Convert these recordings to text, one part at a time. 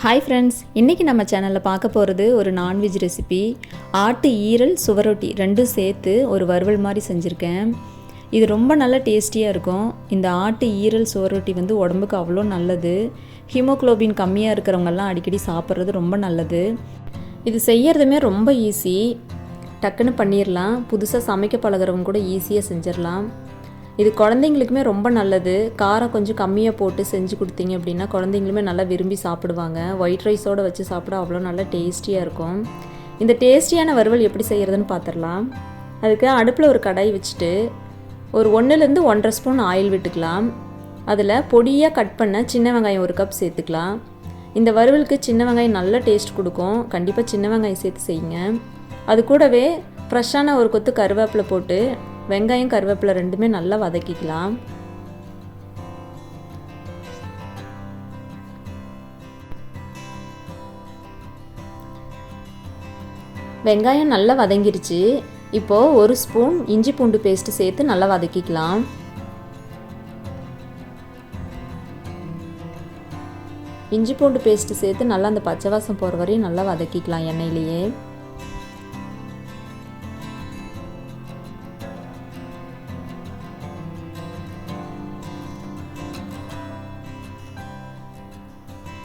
Hi friends, இன்றைக்கி நம்ம சேனலில் பார்க்க போகிறது ஒரு நான்வெஜ் ரெசிபி. ஆட்டு ஈரல் சுவரொட்டி ரெண்டும் சேர்த்து ஒரு வறுவல் மாதிரி செஞ்சுருக்கேன். இது ரொம்ப நல்ல டேஸ்டியாக இருக்கும். இந்த ஆட்டு ஈரல் சுவரொட்டி வந்து உடம்புக்கு அவ்வளோ நல்லது. ஹீமோக்ளோபின் கம்மியாக இருக்கிறவங்கெல்லாம் அடிக்கடி சாப்பிட்றது ரொம்ப நல்லது. இது செய்கிறதுமே ரொம்ப ஈஸி, டக்குன்னு பண்ணிடலாம். புதுசாக சமைக்க பழகிறவங்க கூட ஈஸியாக செஞ்சிடலாம். இது குழந்தைங்களுக்குமே ரொம்ப நல்லது. காரம் கொஞ்சம் கம்மியாக போட்டு செஞ்சு கொடுத்தீங்க அப்படின்னா குழந்தைங்களுமே நல்லா விரும்பி சாப்பிடுவாங்க. ஒயிட் ரைஸோடு வச்சு சாப்பிட அவ்வளோ நல்லா டேஸ்டியாக இருக்கும். இந்த டேஸ்டியான வறுவல் எப்படி செய்கிறதுன்னு பார்த்துடலாம். அதுக்கு அடுப்பில் ஒரு கடாய் வச்சுட்டு ஒரு 1லேருந்து 1.5 ஸ்பூன் ஆயில் விட்டுக்கலாம். அதில் பொடியாக கட் பண்ண சின்ன வெங்காயம் 1 கப் சேர்த்துக்கலாம். இந்த வறுவலுக்கு சின்ன வெங்காயம் நல்ல டேஸ்ட் கொடுக்கும். கண்டிப்பாக சின்ன வெங்காயம் சேர்த்து செய்யுங்க. அது கூடவே ஃப்ரெஷ்ஷான ஒரு கொத்து கருவேப்பிலை போட்டு வெங்காயம் கருவேப்பிலை ரெண்டுமே நல்லா வதக்கிக்கலாம். வெங்காயம் நல்லா வதங்கிருச்சு. இப்போது 1 ஸ்பூன் இஞ்சி பூண்டு பேஸ்ட்டு சேர்த்து நல்லா வதக்கிக்கலாம். இஞ்சி பூண்டு பேஸ்ட்டு சேர்த்து நல்லா அந்த பச்சை வாசம் போகிற வரையும் நல்லா வதக்கிக்கலாம் எண்ணெயிலேயே.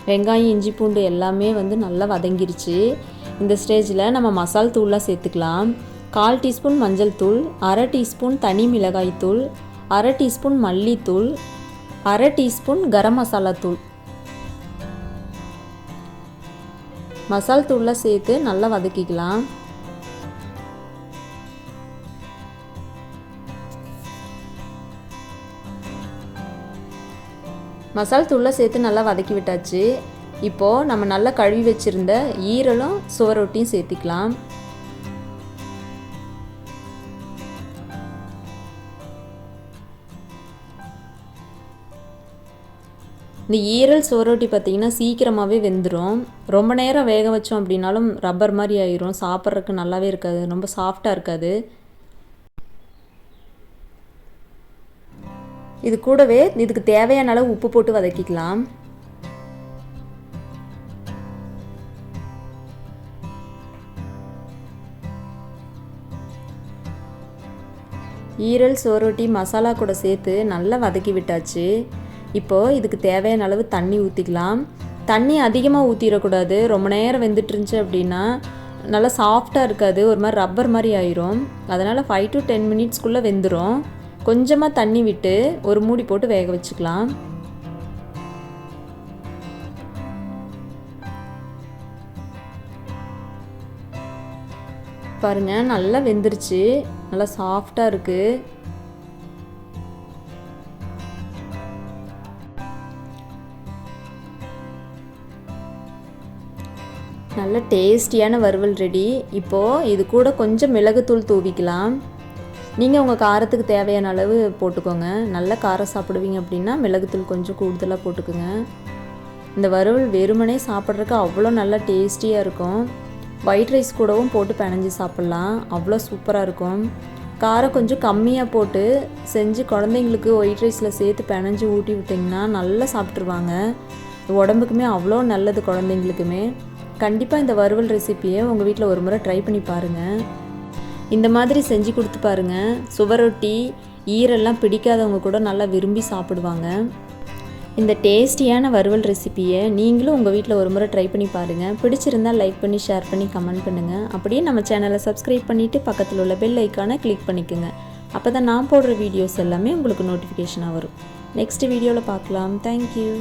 வெங்காயம் இஞ்சி பூண்டு எல்லாமே வந்து நல்லா வதங்கிருச்சு. இந்த ஸ்டேஜில் நம்ம மசால் தூள்லாம் சேர்த்துக்கலாம். 1/4 டீஸ்பூன் மஞ்சள் தூள், 1/2 டீஸ்பூன் தனி மிளகாய் தூள், 1/2 டீஸ்பூன் மல்லித்தூள், 1/2 டீஸ்பூன் கரம் மசாலா தூள். மசால் தூள்லாம் சேர்த்து நல்லா வதக்கிக்கலாம். மசால் தூளை சேர்த்து நல்லா வதக்கி விட்டாச்சு. இப்போது நம்ம நல்லா கழுவி வச்சுருந்த ஈரலும் சுவரொட்டியும் சேர்த்திக்கலாம். இந்த ஈரல் சுவரொட்டி பார்த்திங்கன்னா சீக்கிரமாகவே வெந்துடும். ரொம்ப நேரம் வேக வச்சோம் அப்படின்னாலும் ரப்பர் மாதிரி ஆயிரும். சாப்பிட்றதுக்கு நல்லாவே இருக்காது, ரொம்ப சாஃப்டாக இருக்காது. இது கூடவே இதுக்கு தேவையான அளவு உப்பு போட்டு வதக்கிக்கலாம். ஈரல் சுவரொட்டி மசாலா கூட சேர்த்து நல்லா வதக்கி விட்டாச்சு. இப்போது இதுக்கு தேவையான அளவு தண்ணி ஊற்றிக்கலாம். தண்ணி அதிகமாக ஊற்றிடக்கூடாது. ரொம்ப நேரம் வெந்துட்டு இருந்துச்சு அப்படின்னா நல்லா சாஃப்டாக இருக்காது, ஒரு மாதிரி ரப்பர் மாதிரி ஆயிரும். அதனால் 5 to 10 மினிட்ஸ்க்குள்ளே வெந்துடும். கொஞ்சமாக தண்ணி விட்டு ஒரு மூடி போட்டு வேக வச்சுக்கலாம். பாருங்கள், நல்லா வெந்துருச்சு, நல்லா சாஃப்டாக இருக்குது. நல்ல டேஸ்டியான வறுவல் ரெடி. இப்போது இது கூட கொஞ்சம் மிளகுத்தூள் தூவிக்கலாம். நீங்கள் உங்கள் காரத்துக்கு தேவையான அளவு போட்டுக்கோங்க. நல்ல காரம் சாப்பிடுவீங்க அப்படின்னா மிளகுத்தூள் கொஞ்சம் கூடுதலாக போட்டுக்கோங்க. இந்த வறுவல் வெறுமனே சாப்பிட்றதுக்கு அவ்வளோ நல்லா டேஸ்டியாக இருக்கும். ஒயிட் ரைஸ் கூடவும் போட்டு பிணைஞ்சி சாப்பிட்லாம், அவ்வளோ சூப்பராக இருக்கும். காரம் கொஞ்சம் கம்மியாக போட்டு செஞ்சு குழந்தைங்களுக்கு ஒயிட் ரைஸில் சேர்த்து பிணைஞ்சி ஊட்டி விட்டிங்கன்னா நல்லா சாப்பிட்ருவாங்க. உடம்புக்குமே அவ்வளோ நல்லது குழந்தைங்களுக்குமே. கண்டிப்பாக இந்த வறுவல் ரெசிப்பியை உங்கள் வீட்டில் ஒரு முறை ட்ரை பண்ணி பாருங்கள். இந்த மாதிரி செஞ்சு கொடுத்து பாருங்கள். சுவரொட்டி ஈரெல்லாம் பிடிக்காதவங்க கூட நல்லா விரும்பி சாப்பிடுவாங்க. இந்த டேஸ்டியான வறுவல் ரெசிப்பியை நீங்களும் உங்கள் வீட்டில் ஒரு முறை ட்ரை பண்ணி பாருங்கள். பிடிச்சிருந்தால் லைக் பண்ணி ஷேர் பண்ணி கமெண்ட் பண்ணுங்கள். அப்படியே நம்ம சேனலை சப்ஸ்கிரைப் பண்ணிவிட்டு பக்கத்தில் உள்ள பெல் ஐக்கானை கிளிக் பண்ணிக்கோங்க. அப்போ தான் நான் போடுற வீடியோஸ் எல்லாமே உங்களுக்கு நோட்டிஃபிகேஷனாக வரும். நெக்ஸ்ட் வீடியோவில் பார்க்கலாம். தேங்க்யூ.